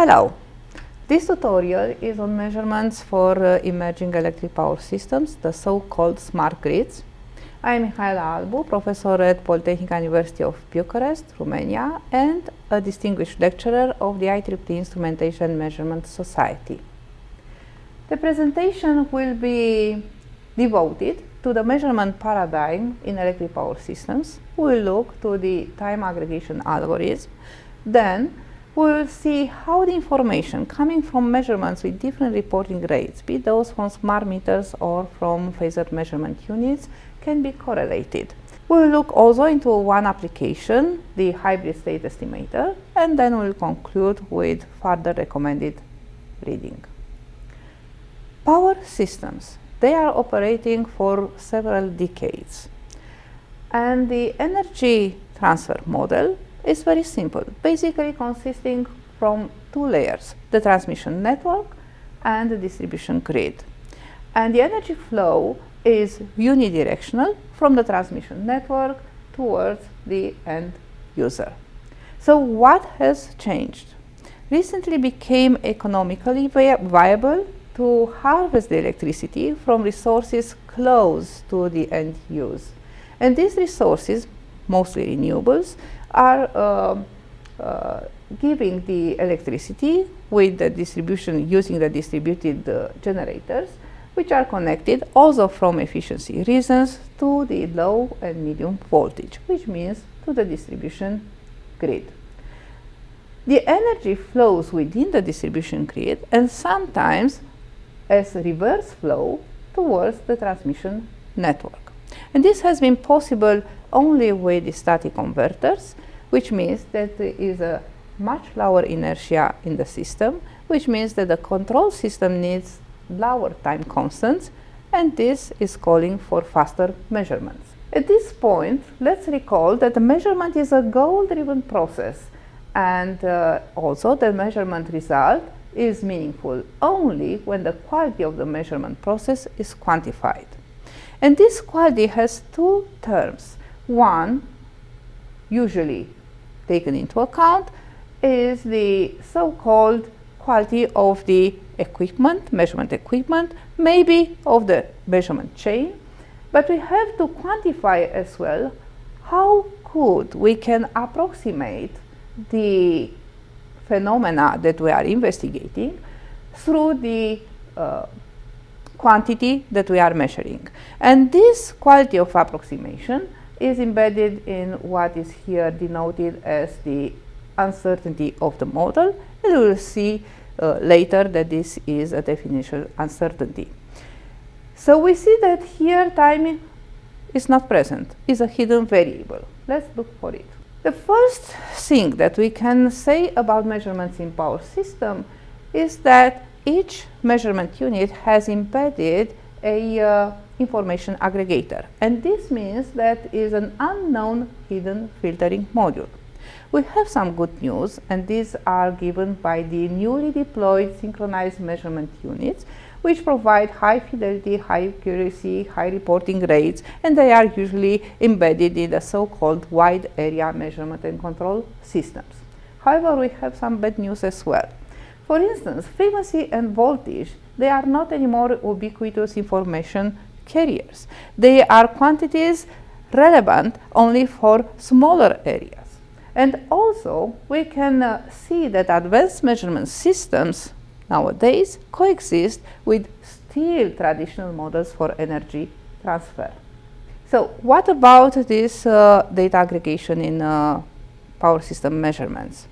Hello! This tutorial is on measurements for emerging electric power systems, the so-called smart grids. I am Mihaela Albu, professor at Polytechnic University of Bucharest, Romania, and a distinguished lecturer of the IEEE Instrumentation Measurement Society. The presentation will be devoted to the measurement paradigm in electric power systems. We will look to the time aggregation algorithm. Then we will see how the information coming from measurements with different reporting rates, be those from smart meters or from Phasor measurement units, can be correlated. We will look also into one application, the hybrid state estimator, and then we will conclude with further recommended reading. Power systems, they are operating for several decades, and the energy transfer model is very simple, basically consisting from two layers, the transmission network and the distribution grid. And the energy flow is unidirectional from the transmission network towards the end user. So what has changed? Recently became economically viable to harvest the electricity from resources close to the end use. And these resources, mostly renewables, are giving the electricity with the distribution using the distributed generators, which are connected also from efficiency reasons to the low and medium voltage, which means to the distribution grid. The energy flows within the distribution grid and sometimes as reverse flow towards the transmission network. And this has been possible only with the static converters, which means that there is a much lower inertia in the system, which means that the control system needs lower time constants, and this is calling for faster measurements. At this point, let's recall that the measurement is a goal-driven process, and also the measurement result is meaningful only when the quality of the measurement process is quantified. And this quality has two terms. One, usually taken into account, is the so-called quality of the equipment, measurement equipment, maybe of the measurement chain, but we have to quantify as well how good we can approximate the phenomena that we are investigating through the quantity that we are measuring. And this quality of approximation is embedded in what is here denoted as the uncertainty of the model, and we will see later that this is a definitional uncertainty. So we see that here time is not present, is a hidden variable. Let's look for it. The first thing that we can say about measurements in power system is that each measurement unit has embedded a information aggregator, and this means that is an unknown hidden filtering module. We have some good news, and these are given by the newly deployed synchronized measurement units, which provide high fidelity, high accuracy, high reporting rates, and they are usually embedded in the so-called wide area measurement and control systems. However, we have some bad news as well. For instance, frequency and voltage, they are not anymore ubiquitous information carriers. They are quantities relevant only for smaller areas. And also, we can see that advanced measurement systems nowadays coexist with still traditional models for energy transfer. So what about this data aggregation in power system measurements?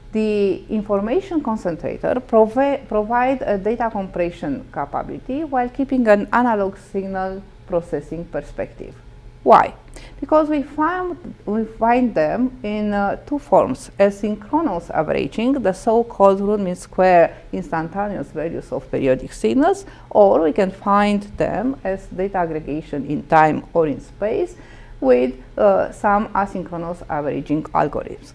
The information concentrator provide a data compression capability while keeping an analog signal processing perspective. Why? Because we find them in two forms: as synchronous averaging, the so-called root mean square instantaneous values of periodic signals, or we can find them as data aggregation in time or in space with some asynchronous averaging algorithms.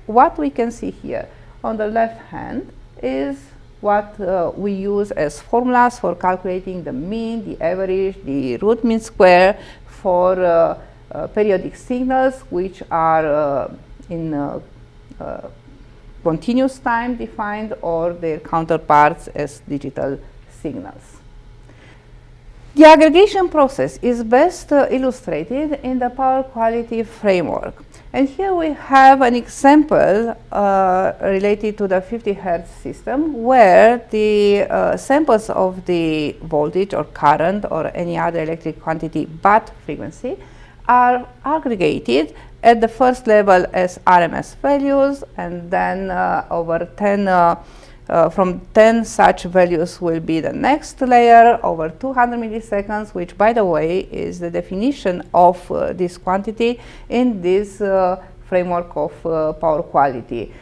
What we can see here on the left hand is what we use as formulas for calculating the mean, the average, the root mean square for periodic signals which are in continuous time defined or their counterparts as digital signals. The aggregation process is best illustrated in the power quality framework. And here we have an example related to the 50 Hz system where the samples of the voltage or current or any other electric quantity but frequency are aggregated at the first level as RMS values, and then over 10 from 10 such values will be the next layer over 200 milliseconds, which by the way is the definition of this quantity in this framework of power quality.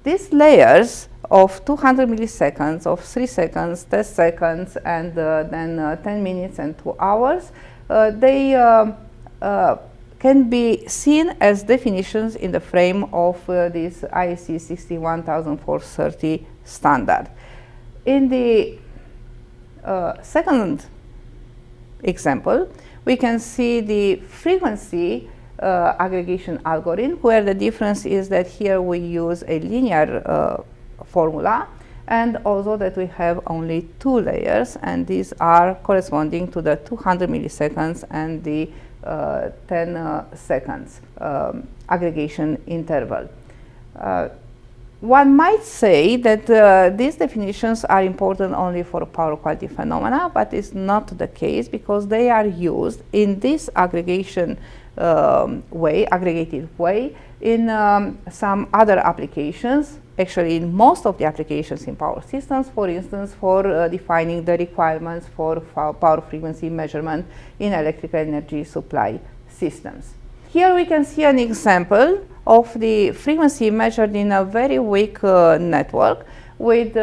These layers of 200 milliseconds, of 3 seconds, 10 seconds, and then 10 minutes and 2 hours, they can be seen as definitions in the frame of this IEC 61430 standard. In the second example, we can see the frequency aggregation algorithm, where the difference is that here we use a linear formula, and also that we have only 2 layers, and these are corresponding to the 200 milliseconds and the 10 seconds aggregation interval. One might say that these definitions are important only for power quality phenomena, but it's not the case, because they are used in this aggregation aggregated way in some other applications, actually in most of the applications in power systems, for instance, for defining the requirements for power frequency measurement in electrical energy supply systems. Here we can see an example of the frequency measured in a very weak network with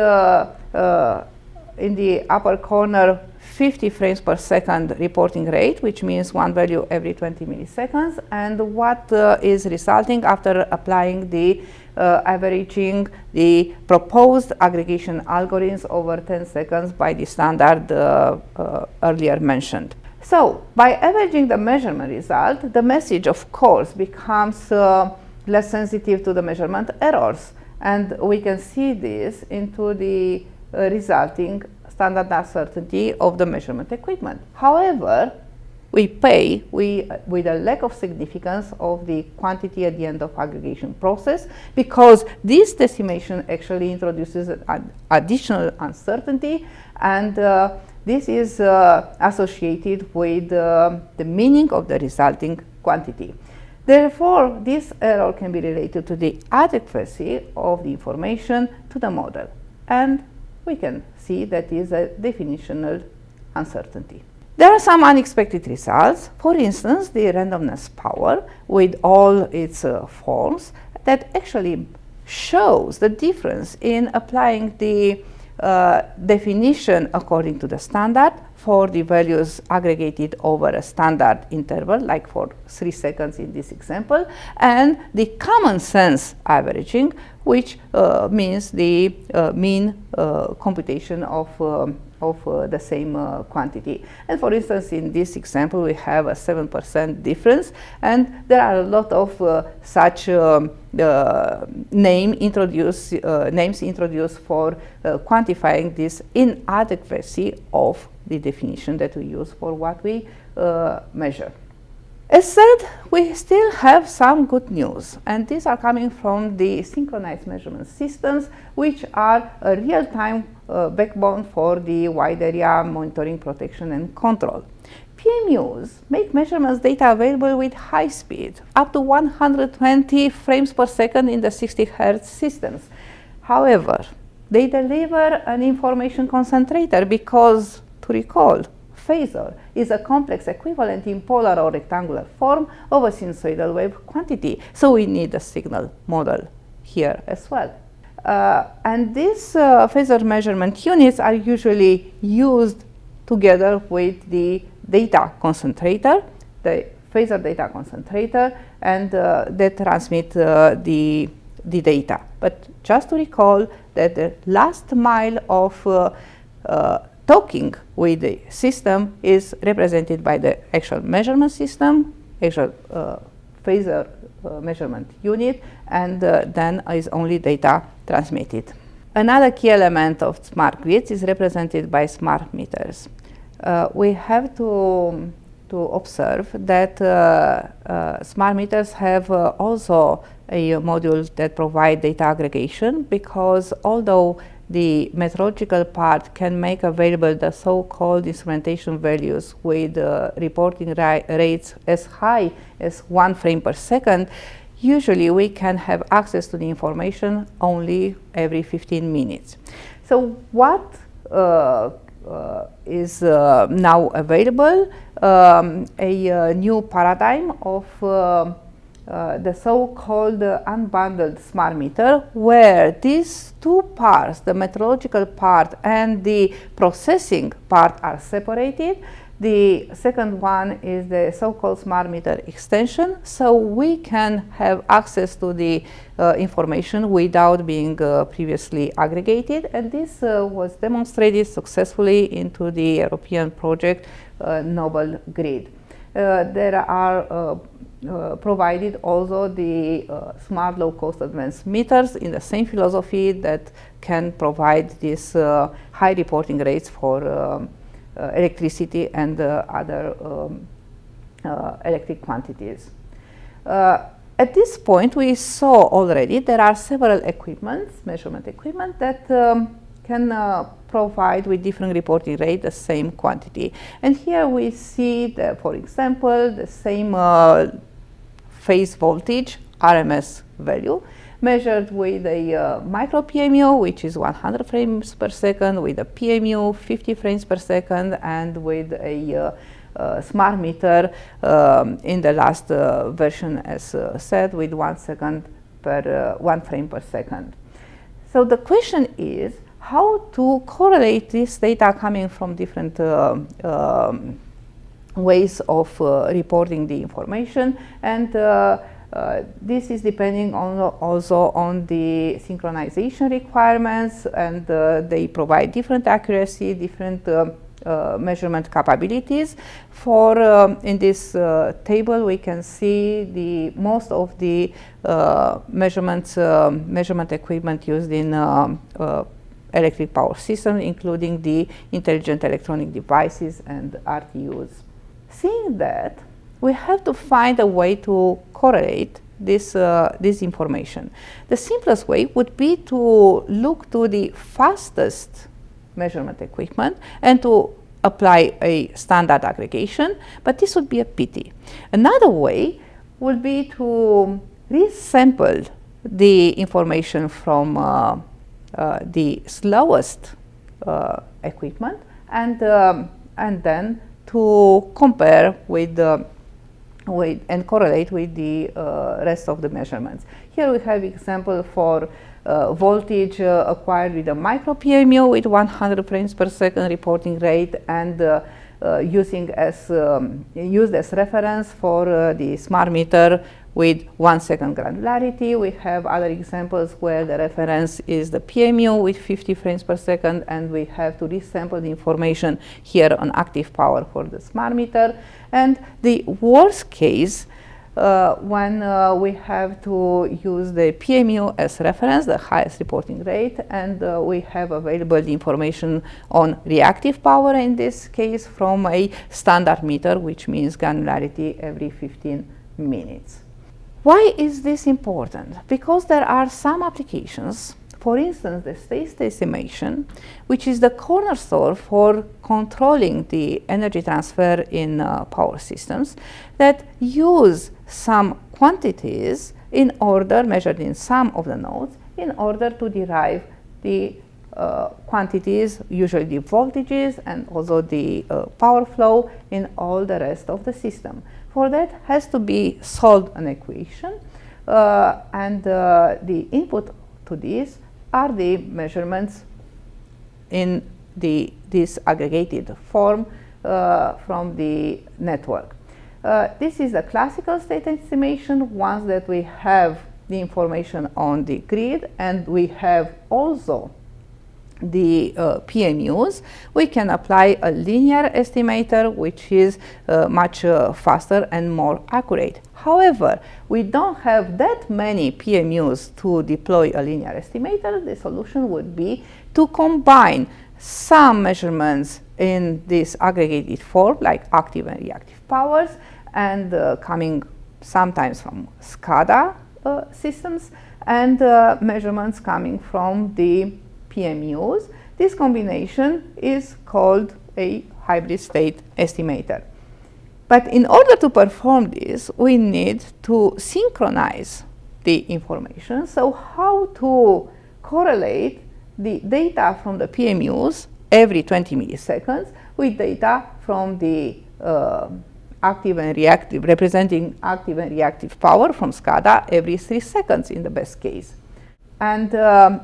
in the upper corner 50 frames per second reporting rate, which means one value every 20 milliseconds, and what is resulting after applying the averaging the proposed aggregation algorithms over 10 seconds by the standard earlier mentioned. So, by averaging the measurement result, the message, of course, becomes less sensitive to the measurement errors, and we can see this into the resulting standard uncertainty of the measurement equipment. However, we pay with a lack of significance of the quantity at the end of aggregation process, because this decimation actually introduces an additional uncertainty, and this is associated with the meaning of the resulting quantity. Therefore, this error can be related to the adequacy of the information to the model, and we can see that is a definitional uncertainty. There are some unexpected results. For instance, the randomness power with all its forms that actually shows the difference in applying the definition according to the standard for the values aggregated over a standard interval, like for 3 seconds in this example, and the common sense averaging, which means the mean computation of the same quantity. And for instance, in this example, we have a 7% difference, and there are a lot of such names introduced for quantifying this inadequacy of the definition that we use for what we measure. As said, we still have some good news, and these are coming from the synchronized measurement systems, which are a real-time backbone for the wide area monitoring, protection, and control. PMUs make measurements data available with high speed, up to 120 frames per second in the 60 Hz systems. However, they deliver an information concentrator because, to recall, Phasor is a complex equivalent in polar or rectangular form of a sinusoidal wave quantity, so we need a signal model here as well. And these Phasor measurement units are usually used together with the data concentrator, the Phasor data concentrator, and they transmit the data. But just to recall that the last mile of talking with the system is represented by the actual measurement system, actual Phasor measurement unit, and then is only data transmitted. Another key element of smart grids is represented by smart meters. We have to observe that smart meters have also a module that provides data aggregation, because although the metrological part can make available the so-called instrumentation values with reporting rates as high as 1 frame per second, usually we can have access to the information only every 15 minutes. So what is now available? A new paradigm of the so-called unbundled smart meter, where these two parts, the metrological part and the processing part, are separated. The second one is the so-called smart meter extension, so we can have access to the information without being previously aggregated, and this was demonstrated successfully into the European project Noble Grid. There are provided also the smart low-cost advanced meters in the same philosophy that can provide these high reporting rates for electricity and other electric quantities. At this point, we saw already there are several equipments, measurement equipment, that can provide with different reporting rate the same quantity. And here we see, for example, the same phase voltage RMS value measured with a microPMU, which is 100 frames per second, with a PMU 50 frames per second, and with a smart meter in the last version, as said, with 1 second per 1 frame per second. So the question is how to correlate this data coming from different ways of reporting the information, and this is depending on also on the synchronization requirements, and they provide different accuracy, different measurement capabilities. For in this table we can see the most of the measurement equipment used in electric power systems, including the intelligent electronic devices and RTUs. Seeing that, we have to find a way to correlate this information. The simplest way would be to look to the fastest measurement equipment and to apply a standard aggregation, but this would be a pity. Another way would be to resample the information from the slowest equipment, and then to compare with and correlate with the rest of the measurements. Here we have example for voltage acquired with a microPMU with 100 frames per second reporting rate, and used as reference for the smart meter with 1 second granularity. We have other examples where the reference is the PMU with 50 frames per second, and we have to resample the information here on active power for the smart meter. And the worst case, when we have to use the PMU as reference, the highest reporting rate, and we have available the information on reactive power, in this case from a standard meter, which means granularity every 15 minutes. Why is this important? Because there are some applications, for instance the state estimation, which is the cornerstone for controlling the energy transfer in power systems, that use some quantities in order, measured in some of the nodes, in order to derive the quantities, usually the voltages and also the power flow in all the rest of the system. For that has to be solved an equation, and the input to this are the measurements in this aggregated form from the network. This is a classical state estimation. Once that we have the information on the grid, and we have also the PMUs, we can apply a linear estimator, which is much faster and more accurate. However, we don't have that many PMUs to deploy a linear estimator. The solution would be to combine some measurements in this aggregated form, like active and reactive powers, and coming sometimes from SCADA systems, and measurements coming from the PMUs. This combination is called a hybrid state estimator. But in order to perform this, we need to synchronize the information. So how to correlate the data from the PMUs every 20 milliseconds with data from the active and reactive, representing active and reactive power from SCADA every 3 seconds in the best case. And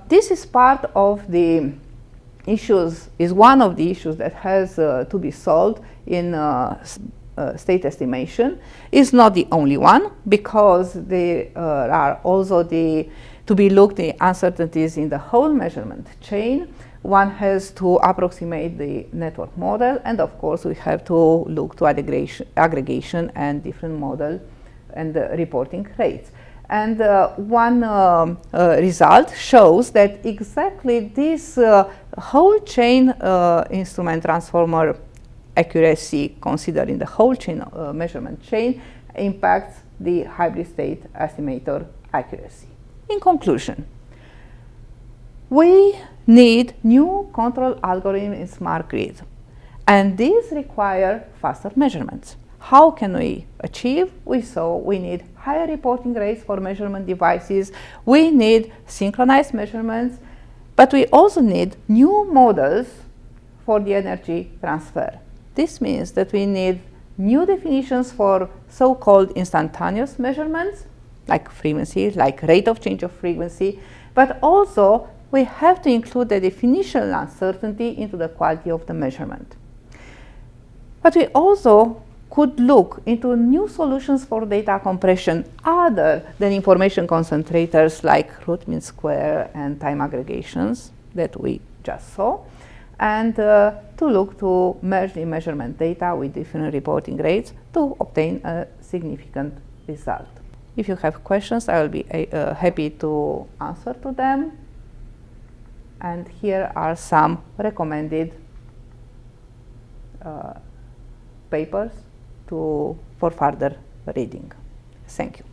this is part of the issues, is one of the issues that has to be solved in state estimation. It's not the only one, because there are also to be looked the uncertainties in the whole measurement chain. One has to approximate the network model, and of course we have to look to aggregation and different model and reporting rates. And one result shows that exactly this whole chain instrument transformer accuracy, considered in the whole chain measurement chain, impacts the hybrid state estimator accuracy. In conclusion, we need new control algorithms in smart grid, and these require faster measurements. How can we achieve? We saw we need higher reporting rates for measurement devices, we need synchronized measurements, but we also need new models for the energy transfer. This means that we need new definitions for so-called instantaneous measurements, like frequency, like rate of change of frequency, but also we have to include the definitional uncertainty into the quality of the measurement. But we also could look into new solutions for data compression other than information concentrators like root mean square and time aggregations that we just saw, and to look to merge the measurement data with different reporting rates to obtain a significant result. If you have questions, I will be happy to answer to them. And here are some recommended papers for further reading. Thank you.